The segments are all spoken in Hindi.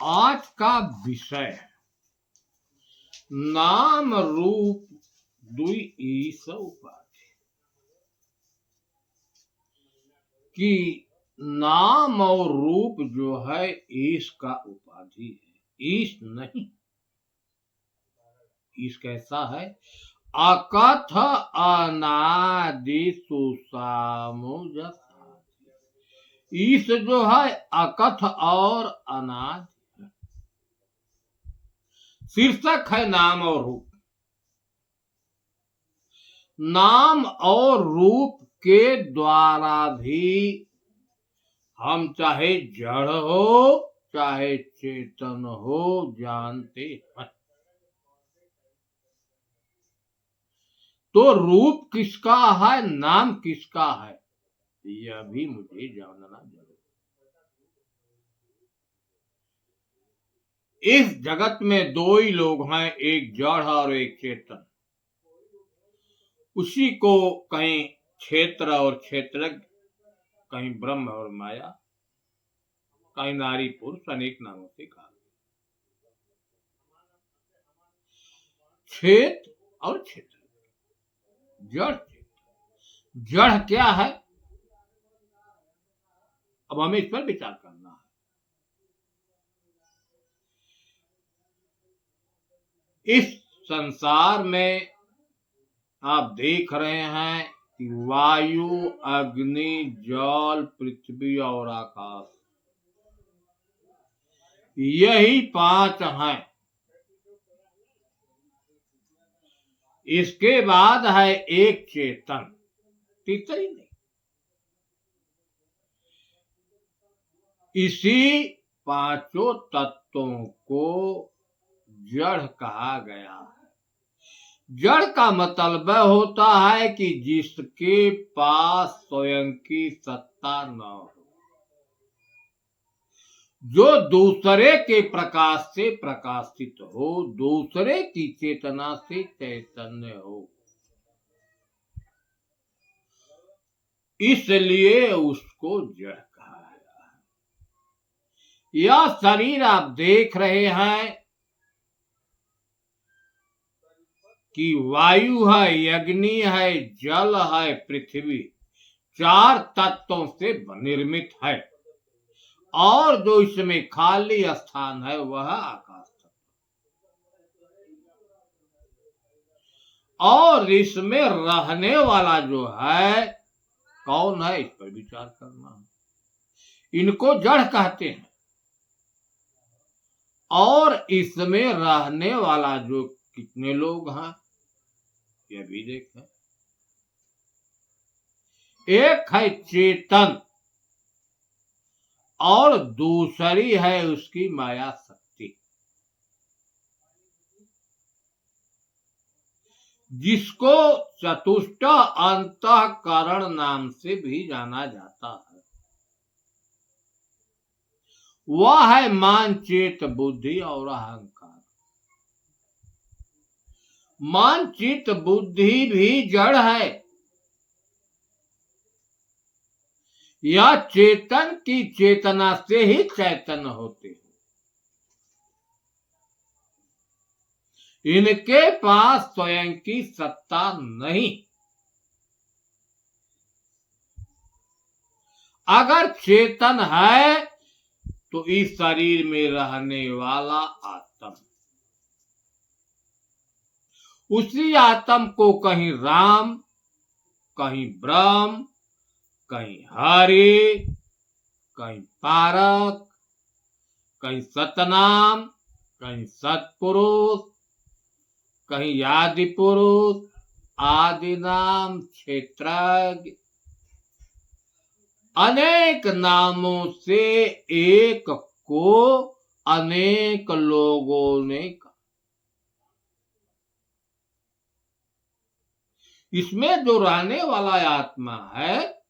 आज का विषय है नाम रूप दुई ईस उपाधि। कि नाम और रूप जो है ईश का उपाधि है, ईश नहीं। ईश कैसा है? अकथ अनादि सुसामुज। ईश जो है अकथ और अनादि है। शीर्षक है नाम और रूप। नाम और रूप के द्वारा भी हम चाहे जड़ हो चाहे चेतन हो जानते हैं। तो रूप किसका है, नाम किसका है, यह भी मुझे जानना जरूर। इस जगत में दो ही लोग हैं, एक जड़ और एक चेतन। उसी को कहीं क्षेत्र और क्षेत्रज्ञ, कहीं ब्रह्म और माया, कहीं नारी पुरुष, अनेक नामों से कहा। क्षेत्र और क्षेत्र, जड़ चेतन। जड़ क्या है, अब हमें इस पर विचार करना है। इस संसार में आप देख रहे हैं कि वायु, अग्नि, जल, पृथ्वी और आकाश, यही पांच हैं। इसके बाद है एक चेतन, तीसरी नहीं। इसी पांचों तत्वों को जड़ कहा गया है। जड़ का मतलब होता है कि जिसके पास स्वयं की सत्ता न हो, जो दूसरे के प्रकाश से प्रकाशित हो, दूसरे की चेतना से चैतन्य हो, इसलिए उसको जड़ कहा गया है। यह शरीर आप देख रहे हैं कि वायु है, अग्नि है, जल है, पृथ्वी, चार तत्वों से निर्मित है। और जो इसमें खाली स्थान है वह आकाश तत्व। और इसमें रहने वाला जो है कौन है, इस पर विचार करना है। इनको जड़ कहते हैं। और इसमें रहने वाला जो कितने लोग हैं यह भी देखें। एक है चेतन और दूसरी है उसकी माया शक्ति, जिसको चतुष्ट अंतःकरण नाम से भी जाना जाता है। वह है मान, चित्त, बुद्धि और अहंकार। मान, चित्त, बुद्धि भी जड़ है। या चेतन की चेतना से ही चैतन्य होते हैं। इनके पास स्वयं की सत्ता नहीं। अगर चेतन है तो इस शरीर में रहने वाला आत्मा, उसी आत्म को कहीं राम, कहीं ब्रह्म, कहीं हरि, कहीं पारक, कहीं सतनाम, कहीं सतपुरुष, कहीं आदि पुरुष, आदि नाम, क्षेत्रज्ञ, अनेक नामों से एक को अनेक लोगों ने कहा। इसमें जो रहने वाला आत्मा है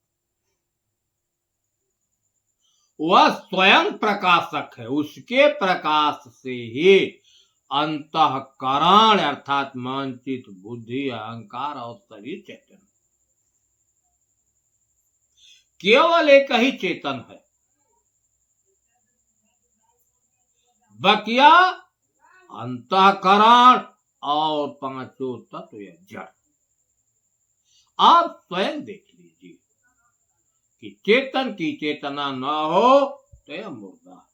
वह स्वयं प्रकाशक है। उसके प्रकाश से ही अंतःकरण अर्थात मन, चित्त, बुद्धि, अहंकार और शरीर चेतन। केवल एक ही चेतन है। बकिया अंतःकरण और पांचों तत्व या जड़। आप स्वयं देख लीजिए कि चेतन की चेतना न हो तो यह मुर्दा।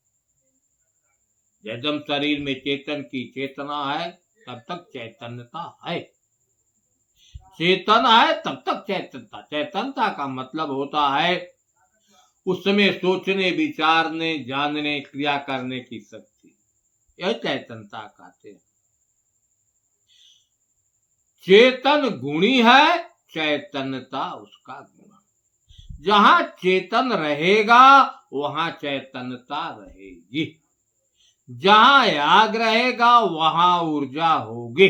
जब शरीर में चेतन की चेतना है तब तक चैतन्यता है, चेतन है तब तक चैतन्यता। चैतन्यता का मतलब होता है उसमें सोचने, विचारने, जानने, क्रिया करने की शक्ति, यह चैतन्यता कहते हैं। चेतन गुणी है, चैतन्यता उसका गुण। जहां चेतन रहेगा वहां चैतन्यता रहेगी, जहां याग रहेगा वहां ऊर्जा होगी।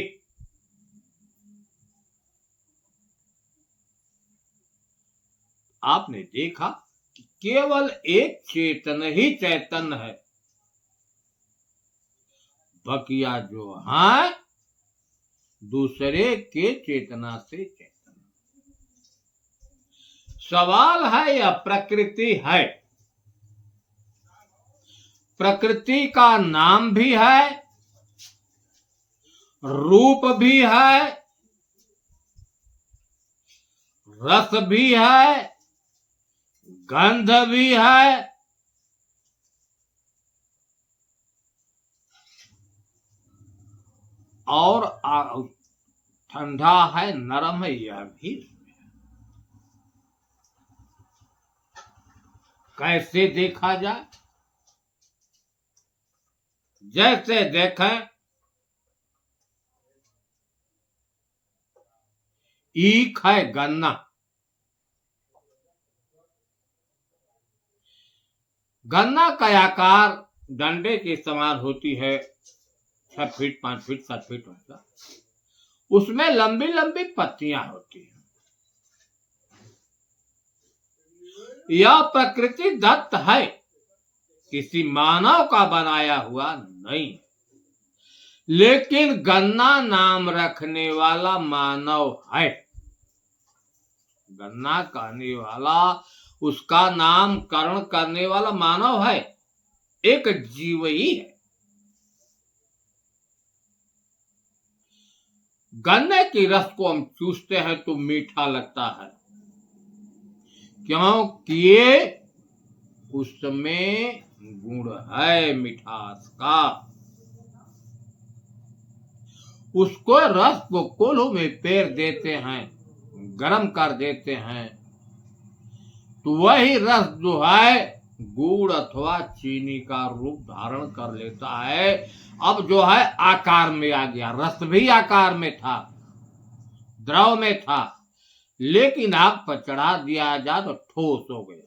आपने देखा कि केवल एक चेतन ही चैतन्य है, बकिया जो है दूसरे के चेतना से चेतन। सवाल है या प्रकृति है। प्रकृति का नाम भी है, रूप भी है, रस भी है, गंध भी है, और ठंडा है, नरम है, यह भी। कैसे देखा जाए? जैसे देखें, ईख है गन्ना, गन्ना का आकार डंडे के समान होती है, 6 फीट 5 फीट 7 फीट होता। उसमें लंबी लंबी पत्तियां होती हैं। यह प्रकृति दत्त है, किसी मानव का बनाया हुआ नहीं, लेकिन गन्ना नाम रखने वाला मानव है। गन्ना कहने वाला, उसका नामकरण करने वाला मानव है, एक जीव ही है। गन्ने की रस को हम चूसते हैं तो मीठा लगता है, क्योंकि उसमें गुण है मिठास का। उसको रस को कोल्हू में पेर देते हैं, गर्म कर देते हैं, तो वही रस जो है गुड़ अथवा चीनी का रूप धारण कर लेता है। अब जो है आकार में आ गया, रस भी आकार में था, द्रव में था, लेकिन आग पर चढ़ा दिया जाए तो ठोस हो गया।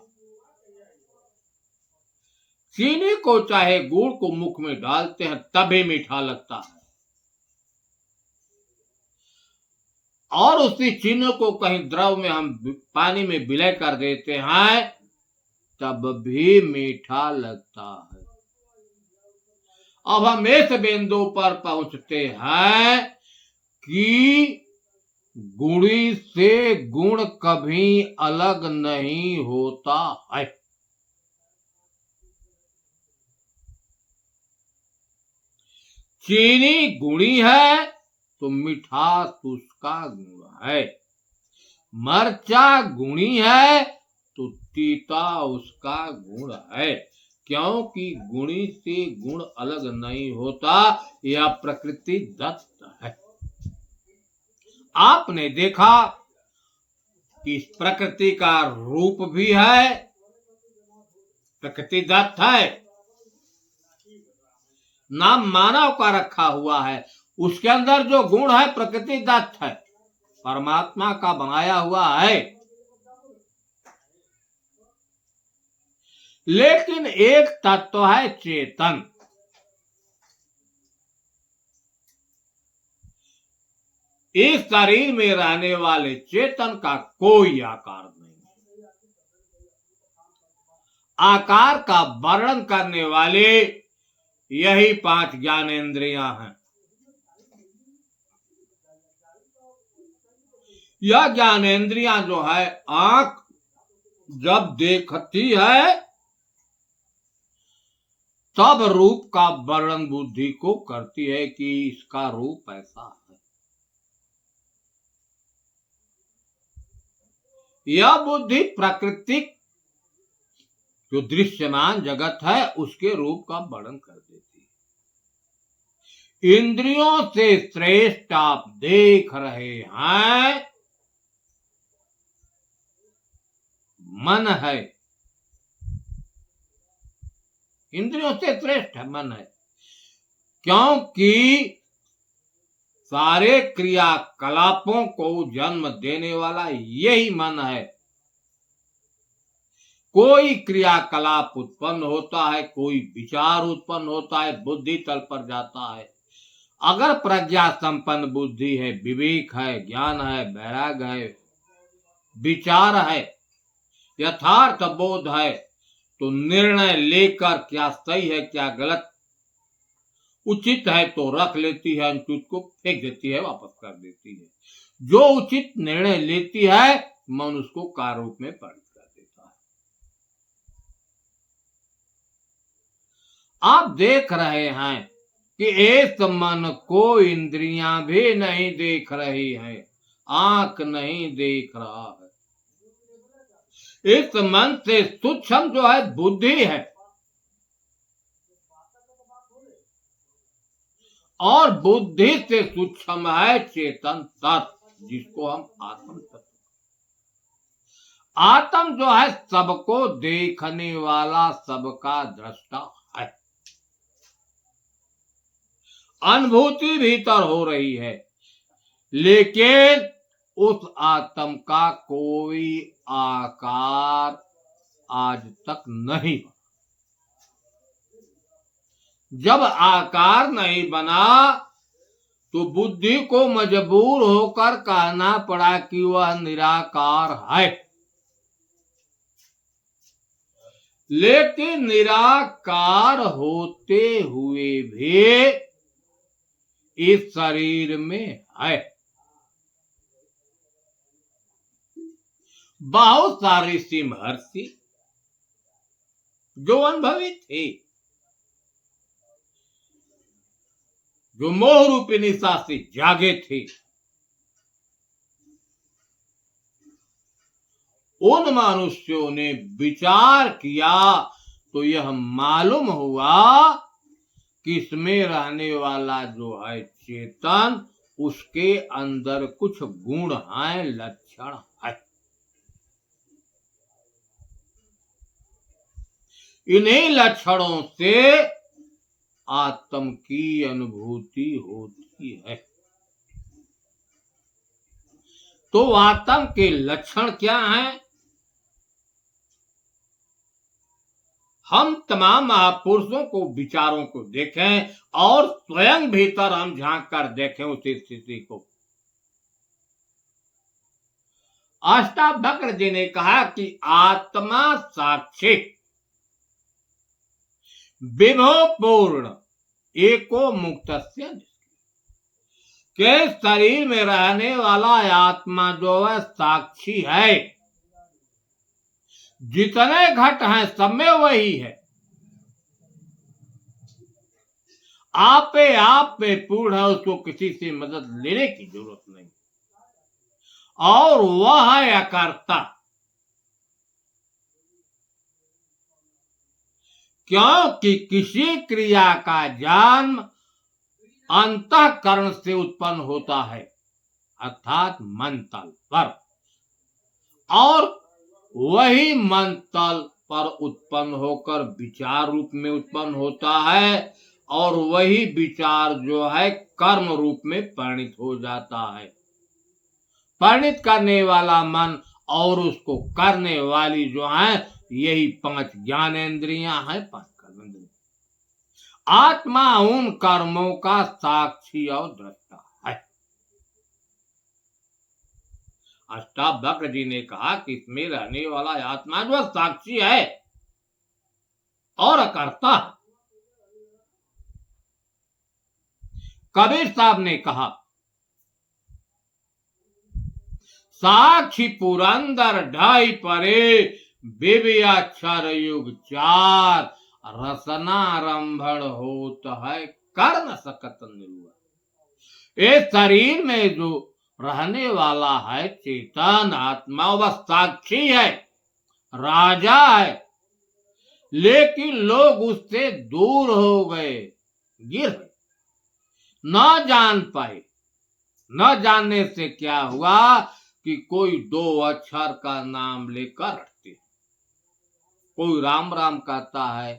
चीनी को चाहे गुड़ को मुख में डालते हैं तभी मीठा लगता है, और उसी चीनी को कहीं द्रव में हम पानी में विलय कर देते हैं तब भी मीठा लगता है। अब हम इस बिंदु पर पहुंचते हैं कि गुणी से गुण कभी अलग नहीं होता है। चीनी गुणी है तो मिठास उसका गुण है, मरचा गुणी है तो तीता उसका गुण है, क्योंकि गुणी से गुण अलग नहीं होता, यह प्रकृति दत्त है। आपने देखा कि इस प्रकृति का रूप भी है, प्रकृति दत्त है, नाम मानव का रखा हुआ है, उसके अंदर जो गुण है प्रकृति दत्त है, परमात्मा का बनाया हुआ है। लेकिन एक तत्व है चेतन, इस शरीर में रहने वाले चेतन का कोई आकार नहीं। आकार का वर्णन करने वाले यही 5 ज्ञानेंद्रियां हैं। यह ज्ञानेंद्रियां जो है, आंख जब देखती है तब रूप का वर्णन बुद्धि को करती है कि इसका रूप ऐसा है। यह बुद्धि प्राकृतिक जो दृश्यमान जगत है उसके रूप का वर्णन कर देती है। इंद्रियों से श्रेष्ठ आप देख रहे हैं, मन है। इंद्रियों से श्रेष्ठ है, मन है, क्योंकि सारे क्रियाकलापों को जन्म देने वाला यही मन है। कोई क्रियाकलाप उत्पन्न होता है, कोई विचार उत्पन्न होता है, बुद्धि तल पर जाता है। अगर प्रज्ञा संपन्न बुद्धि है, विवेक है, ज्ञान है, वैराग्य है, विचार है, यथार्थ बोध है, तो निर्णय लेकर क्या सही है क्या गलत, उचित है तो रख लेती है, अनुचित को फेंक देती है, वापस कर देती है। जो उचित निर्णय लेती है मन उसको कार्य रूप में परिणत कर देता है। आप देख रहे हैं कि इस मन को इंद्रियां भी नहीं देख रही हैं, आंख नहीं देख रहा है। इस मन से सूक्ष्म जो है बुद्धि है, और बुद्धि से सूक्ष्म है चेतन तत्व, जिसको हम आत्म तत्व। आत्म जो है सबको देखने वाला, सबका दृष्टा है। अनुभूति भीतर हो रही है, लेकिन उस आत्म का कोई आकार आज तक नहीं बना। जब आकार नहीं बना तो बुद्धि को मजबूर होकर कहना पड़ा कि वह निराकार है। लेकिन निराकार होते हुए भी इस शरीर में है। बहुत सारे ऋषि महर्षि जो अनुभवी थे, जो मोह रूपी निशा से जागे थे, उन मनुष्यों ने विचार किया तो यह मालूम हुआ कि इसमें रहने वाला जो है चेतन, उसके अंदर कुछ गुण हैं, लक्षण है। इन्हीं लक्षणों से आत्म की अनुभूति होती है। तो आत्म के लक्षण क्या हैं? हम तमाम महापुरुषों को, विचारों को देखें और स्वयं भीतर हम झांक कर देखें उस स्थिति को। अष्टावक्र जी ने कहा कि आत्मा साक्षी विभो पूर्ण एको मुक्तस्य, के शरीर में रहने वाला आत्मा जो है साक्षी है। जितने घट हैं सब में वही है, आप पे पूर्ण है, उसको किसी से मदद लेने की जरूरत नहीं। और वह है अकर्ता, क्योंकि किसी क्रिया का जन्म अंतःकरण से उत्पन्न होता है, अर्थात मन तल पर, और वही मन तल पर उत्पन्न होकर विचार रूप में उत्पन्न होता है, और वही विचार जो है कर्म रूप में परिणित हो जाता है। परिणित करने वाला मन और उसको करने वाली जो है यही 5 ज्ञानेंद्रियां हैं, 5 कर्मेंद्रियां। आत्मा उन कर्मों का साक्षी और दृष्टा है। अष्टावक्र जी ने कहा कि इसमें रहने वाला आत्मा जो साक्षी है और अकर्ता है। कबीर साहब ने कहा, साक्षी पुरंदर ढाई परे, बिबिया अक्षर युग 4, रसनारंभण होत है कर न सकत निरुआ। ये शरीर में जो रहने वाला है चेतन आत्मा वह साक्षी है, राजा है, लेकिन लोग उससे दूर हो गए, गिर गए, न जान पाए। न जानने से क्या हुआ कि कोई दो अक्षर का नाम लेकर रटते, कोई राम राम कहता है,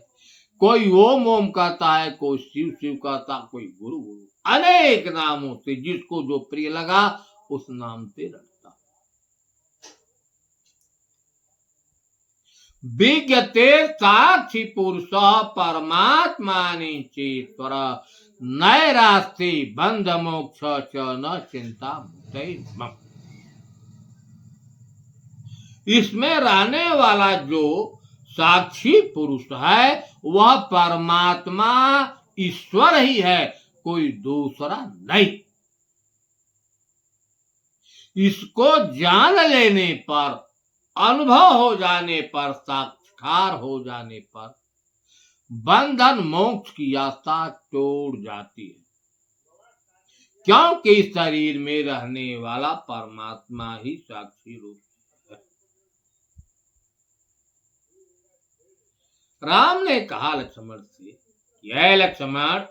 कोई ओम ओम कहता है, कोई शिव शिव कहता, कोई गुरु गुरु, अनेक नामों से जिसको जो प्रिय लगा उस नाम से रटता। विज्ञते साक्षी पुरुष परमात्मानि चेश्वर नैरास्ति बंध मोक्ष च न चिंता मुक्तैर्मम। इसमें रहने वाला जो साक्षी पुरुष है वह परमात्मा ईश्वर ही है, कोई दूसरा नहीं। इसको जान लेने पर, अनुभव हो जाने पर, साक्षात्कार हो जाने पर बंधन मोक्ष की आशा टूट जाती है, क्योंकि शरीर में रहने वाला परमात्मा ही साक्षी रूप है। राम ने कहा लक्ष्मण से, यह लक्ष्मण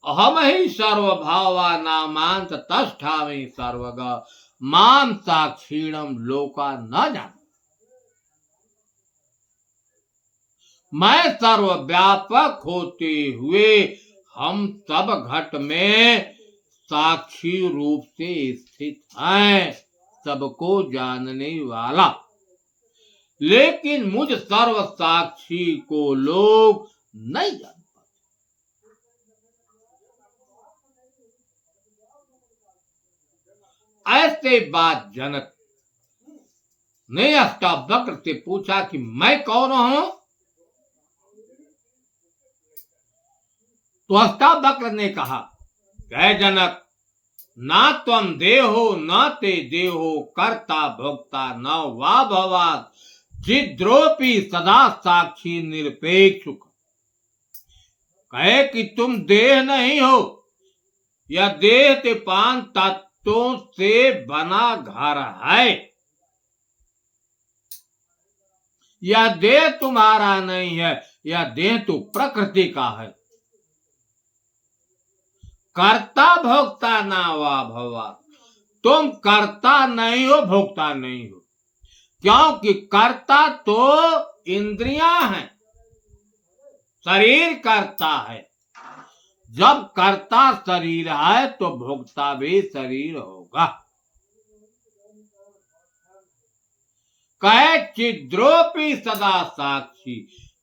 अहम ही सर्वभावा नामांत तष्ठामि सर्वग माम साक्षीणम लोका न जान। मैं सर्वव्यापक होते हुए हम सब घट में साक्षी रूप से स्थित हैं, सबको जानने वाला, लेकिन मुझ सर्व साक्षी को लोग नहीं जान पाते। ऐसे बात जनक ने अष्टावक्र से पूछा कि मैं कौन हूं? तो अष्टावक्र ने कहा, जय जनक, ना त्वम देहो न ते देहो कर्ता भोक्ता न वा भवात् चिद्रोपि सदा साक्षी निरपेक्ष। कहे कि तुम देह नहीं हो, यह देह ते पांच तत्वों से बना घर है, यह देह तुम्हारा नहीं है, यह देह तो प्रकृति का है। कर्ता भोक्ता ना वा भवा, तुम कर्ता नहीं हो, भोक्ता नहीं हो, क्योंकि कर्ता तो इंद्रियां हैं, शरीर कर्ता है। जब कर्ता शरीर है तो भोक्ता भी शरीर होगा। कहे चिद्रोपि सदा साक्षी,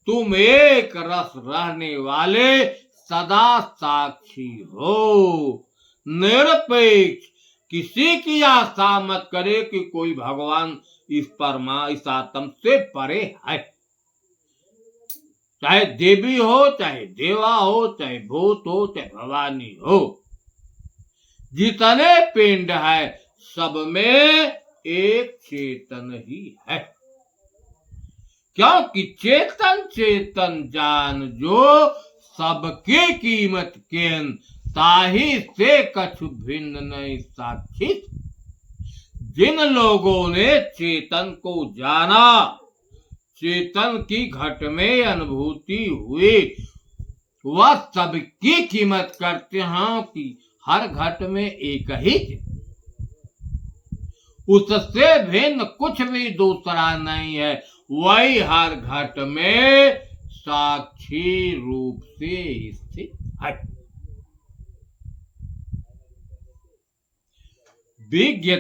तुम एक रस रहने वाले सदा साक्षी हो, निरपेक्ष, किसी की आशा मत करे कि कोई भगवान इस आत्म से परे है। चाहे देवी हो, चाहे देवा हो, चाहे भूत हो, चाहे भवानी हो, जितने पिंड है सब में एक चेतन ही है, क्योंकि चेतन चेतन जान जो सबकी कीमत केन, ताही से कछु भिन्न नहीं साक्षी। जिन लोगों ने चेतन को जाना, चेतन की घट में अनुभूति हुई, वह सबकी कीमत करते हैं कि हर घट में एक ही, उससे भिन्न कुछ भी दूसरा नहीं है, वही हर घट में साक्षी रूप से स्थित है। विज्ञ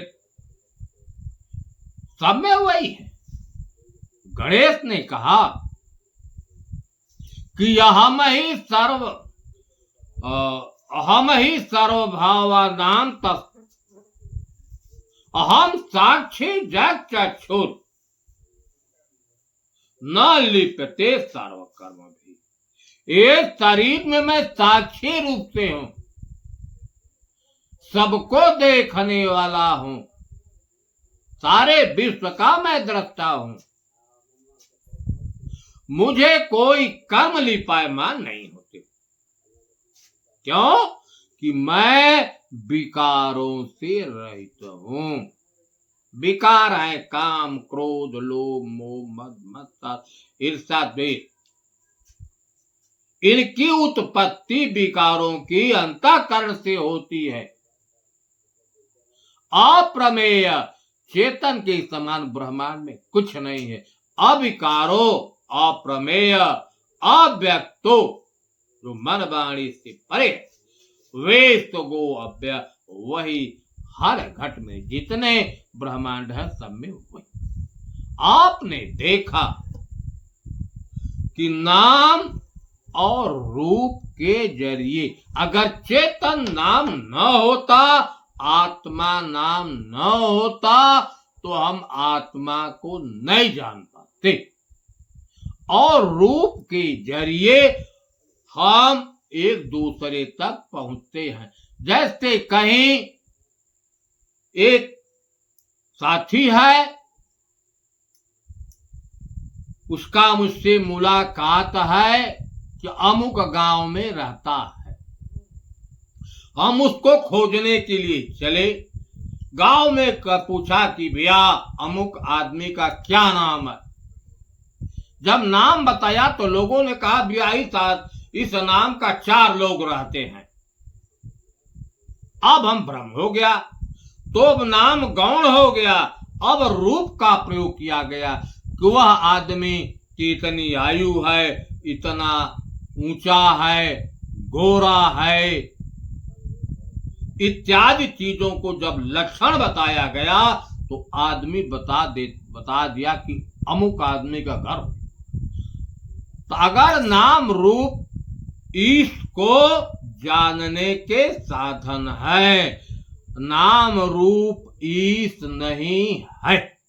सब में वही है। गणेश ने कहा कि अहम ही सर्वभावानां तस्, अहम साक्षी जग चक्षुर न लिप्यते सर्वकर्म भी। एक शरीर में मैं साक्षी रूप से हूं, सबको देखने वाला हूं, सारे विश्व का मैं दृष्टा हूं। मुझे कोई कर्म लिपायमान नहीं होते। क्यों? कि मैं विकारों से रहित हूं। विकार है काम, क्रोध, लोभ, मोह, मद, मत्सर, ईर्ष्या, द्वेष। इनकी उत्पत्ति विकारों की अंतःकरण से होती है। अप्रमेय चेतन के समान ब्रह्मांड में कुछ नहीं है। अविकारो, अप्रमेय, अव्यक्तो, जो मन वाणी से परे, वे तो गो अव्यय, वही हर घट में जितने ब्रह्मांड है सब में वही। आपने देखा कि नाम और रूप के जरिए अगर चेतन नाम न होता, आत्मा नाम न होता, तो हम आत्मा को नहीं जान पाते। और रूप के जरिए हम एक दूसरे तक पहुंचते हैं। जैसे कहीं एक साथी है, उसका मुझसे मुलाकात है कि अमुक गांव में रहता है। हम उसको खोजने के लिए चले। गांव में पूछा कि भैया अमुक आदमी का क्या नाम है। जब नाम बताया तो लोगों ने कहा भैया इस नाम का 4 लोग रहते हैं। अब हम भ्रम हो गया, तो अब नाम गौण हो गया। अब रूप का प्रयोग किया गया कि वह आदमी की इतनी आयु है, इतना ऊंचा है, गोरा है, इत्यादि चीजों को जब लक्षण बताया गया तो आदमी बता दिया कि अमुक आदमी का घर। तो अगर नाम रूप ईश को जानने के साधन है, नाम रूप ईश नहीं है।